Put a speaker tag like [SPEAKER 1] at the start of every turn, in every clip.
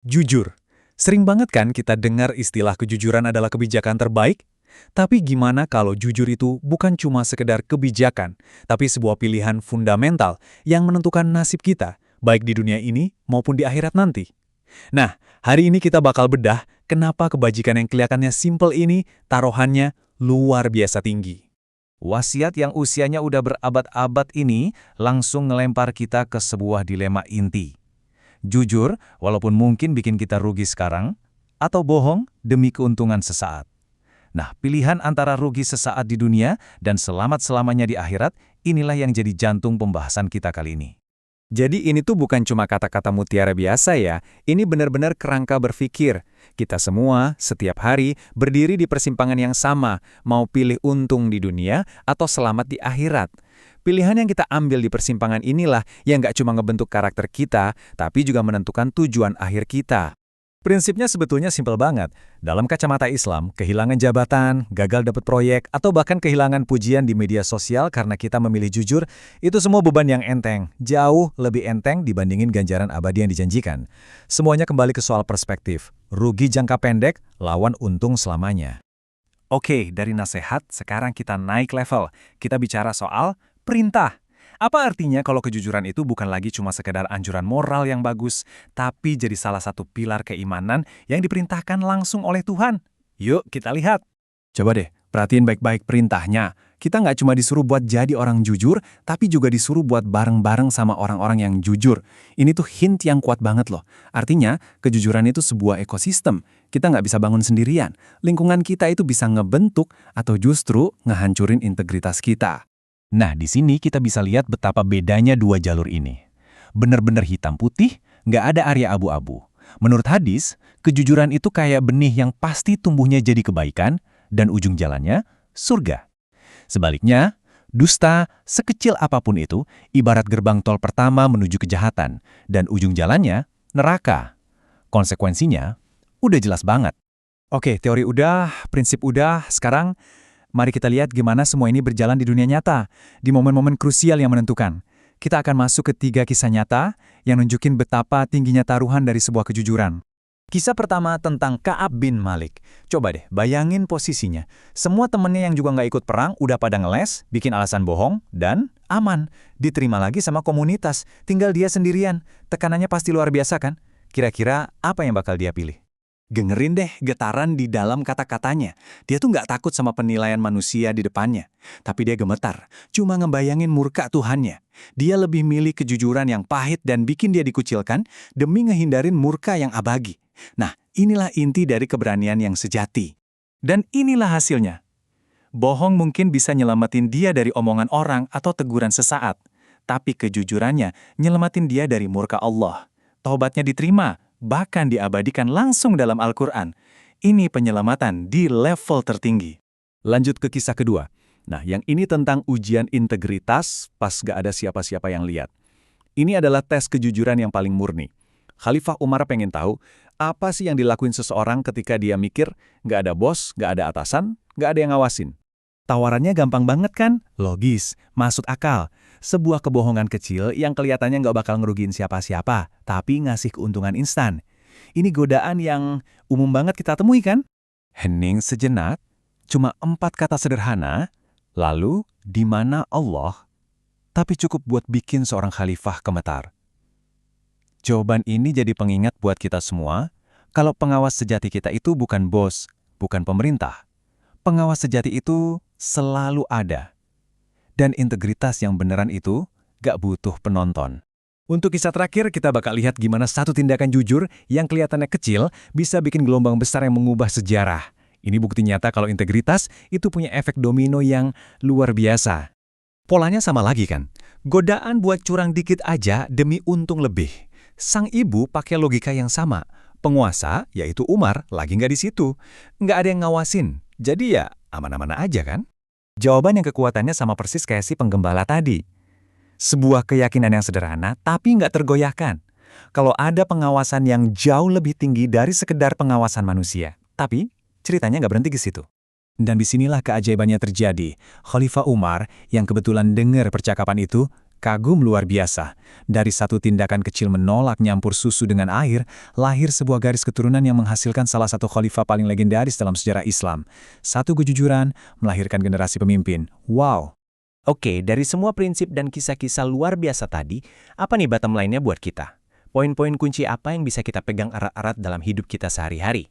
[SPEAKER 1] Jujur, sering banget kan kita dengar istilah kejujuran adalah kebijakan terbaik? Tapi gimana kalau jujur itu bukan cuma sekedar kebijakan, tapi sebuah pilihan fundamental yang menentukan nasib kita, baik di dunia ini maupun di akhirat nanti? Nah, hari ini kita bakal bedah kenapa kebajikan yang kelihatannya simple ini taruhannya luar biasa tinggi.
[SPEAKER 2] Wasiat yang usianya udah berabad-abad ini langsung ngelempar kita ke sebuah dilema inti. Jujur, walaupun mungkin bikin kita rugi sekarang, atau bohong demi keuntungan sesaat. Nah, pilihan antara rugi sesaat di dunia dan selamat selamanya di akhirat, inilah yang jadi jantung pembahasan kita kali ini.
[SPEAKER 1] Jadi ini tuh bukan cuma kata-kata mutiara biasa ya, ini benar-benar kerangka berpikir. Kita semua, setiap hari, berdiri di persimpangan yang sama, mau pilih untung di dunia atau selamat di akhirat. Pilihan yang kita ambil di persimpangan inilah yang nggak cuma ngebentuk karakter kita, tapi juga menentukan tujuan akhir kita. Prinsipnya sebetulnya simpel banget. Dalam kacamata Islam, kehilangan jabatan, gagal dapat proyek, atau bahkan kehilangan pujian di media sosial karena kita memilih jujur, itu semua beban yang enteng, jauh lebih enteng dibandingin ganjaran abadi yang dijanjikan. Semuanya kembali ke soal perspektif, rugi jangka pendek, lawan untung selamanya. Oke, dari nasihat, sekarang kita naik level. Kita bicara soal perintah. Apa artinya kalau kejujuran itu bukan lagi cuma sekedar anjuran moral yang bagus, tapi jadi salah satu pilar keimanan yang diperintahkan langsung oleh Tuhan? Yuk kita lihat. Coba deh, perhatiin baik-baik perintahnya. Kita nggak cuma disuruh buat jadi orang jujur, tapi juga disuruh buat bareng-bareng sama orang-orang yang jujur. Ini tuh hint yang kuat banget loh. Artinya, kejujuran itu sebuah ekosistem. Kita nggak bisa bangun sendirian. Lingkungan kita itu bisa ngebentuk atau justru ngehancurin integritas kita. Nah, di sini kita bisa lihat betapa bedanya dua jalur ini. Bener-bener hitam putih, nggak ada area abu-abu. Menurut hadis, kejujuran itu kayak benih yang pasti tumbuhnya jadi kebaikan, dan ujung jalannya, surga. Sebaliknya, dusta, sekecil apapun itu, ibarat gerbang tol pertama menuju kejahatan, dan ujung jalannya, neraka. Konsekuensinya, udah jelas banget. Oke, teori udah, prinsip udah, sekarang mari kita lihat gimana semua ini berjalan di dunia nyata, di momen-momen krusial yang menentukan. Kita akan masuk ke 3 kisah nyata yang nunjukin betapa tingginya taruhan dari sebuah kejujuran. Kisah pertama tentang Ka'ab bin Malik. Coba deh, bayangin posisinya. Semua temennya yang juga nggak ikut perang udah pada ngeles, bikin alasan bohong, dan aman. Diterima lagi sama komunitas, tinggal dia sendirian. Tekanannya pasti luar biasa kan? Kira-kira apa yang bakal dia pilih? Dengerin deh getaran di dalam kata-katanya. Dia tuh nggak takut sama penilaian manusia di depannya. Tapi dia gemetar, cuma ngebayangin murka Tuhannya. Dia lebih milih kejujuran yang pahit dan bikin dia dikucilkan demi ngehindarin murka yang abadi. Nah, inilah inti dari keberanian yang sejati. Dan inilah hasilnya. Bohong mungkin bisa nyelamatin dia dari omongan orang atau teguran sesaat. Tapi kejujurannya nyelamatin dia dari murka Allah. Taubatnya diterima, bahkan diabadikan langsung dalam Al-Quran. Ini penyelamatan di level tertinggi. Lanjut ke kisah kedua. Nah, yang ini tentang ujian integritas pas gak ada siapa-siapa yang lihat. Ini adalah tes kejujuran yang paling murni. Khalifah Umar pengen tahu, apa sih yang dilakuin seseorang ketika dia mikir gak ada bos, gak ada atasan, gak ada yang ngawasin. Tawarannya gampang banget kan? Logis, masuk akal. Sebuah kebohongan kecil yang kelihatannya nggak bakal ngerugiin siapa-siapa, tapi ngasih keuntungan instan. Ini godaan yang umum banget kita temui kan? Hening sejenak, cuma 4 kata sederhana, lalu di mana Allah? Tapi cukup buat bikin seorang khalifah gemetar. Jawaban ini jadi pengingat buat kita semua, kalau pengawas sejati kita itu bukan bos, bukan pemerintah. Pengawas sejati itu selalu ada. Dan integritas yang beneran itu gak butuh penonton. Untuk kisah terakhir, kita bakal lihat gimana satu tindakan jujur yang kelihatannya kecil bisa bikin gelombang besar yang mengubah sejarah. Ini bukti nyata kalau integritas itu punya efek domino yang luar biasa. Polanya sama lagi kan? Godaan buat curang dikit aja demi untung lebih. Sang ibu pakai logika yang sama. Penguasa, yaitu Umar, lagi nggak di situ. Nggak ada yang ngawasin. Jadi ya aman-aman aja kan? Jawaban yang kekuatannya sama persis kayak si penggembala tadi. Sebuah keyakinan yang sederhana, tapi nggak tergoyahkan. Kalau ada pengawasan yang jauh lebih tinggi dari sekedar pengawasan manusia. Tapi, ceritanya nggak berhenti ke situ. Dan disinilah keajaibannya terjadi. Khalifah Umar, yang kebetulan dengar percakapan itu,
[SPEAKER 2] Kagum luar biasa. Dari satu tindakan kecil menolak nyampur susu dengan air, lahir sebuah garis keturunan yang menghasilkan salah satu khalifah paling legendaris dalam sejarah Islam. Satu kejujuran, melahirkan generasi pemimpin. Wow!
[SPEAKER 3] Oke, dari semua prinsip dan kisah-kisah luar biasa tadi, apa nih bottom line-nya buat kita? Poin-poin kunci apa yang bisa kita pegang erat-erat dalam hidup kita sehari-hari?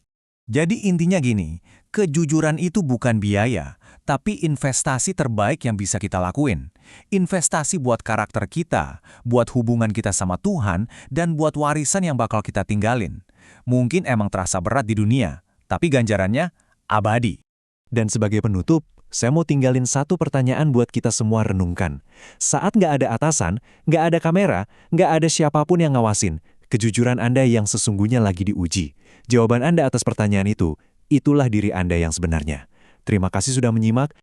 [SPEAKER 2] Jadi intinya gini, kejujuran itu bukan biaya, tapi investasi terbaik yang bisa kita lakuin. Investasi buat karakter kita, buat hubungan kita sama Tuhan, dan buat warisan yang bakal kita tinggalin. Mungkin emang terasa berat di dunia, tapi ganjarannya abadi.
[SPEAKER 4] Dan sebagai penutup, saya mau tinggalin satu pertanyaan buat kita semua renungkan. Saat nggak ada atasan, nggak ada kamera, nggak ada siapapun yang ngawasin, kejujuran Anda yang sesungguhnya lagi diuji. Jawaban Anda atas pertanyaan itu, itulah diri Anda yang sebenarnya. Terima kasih sudah menyimak,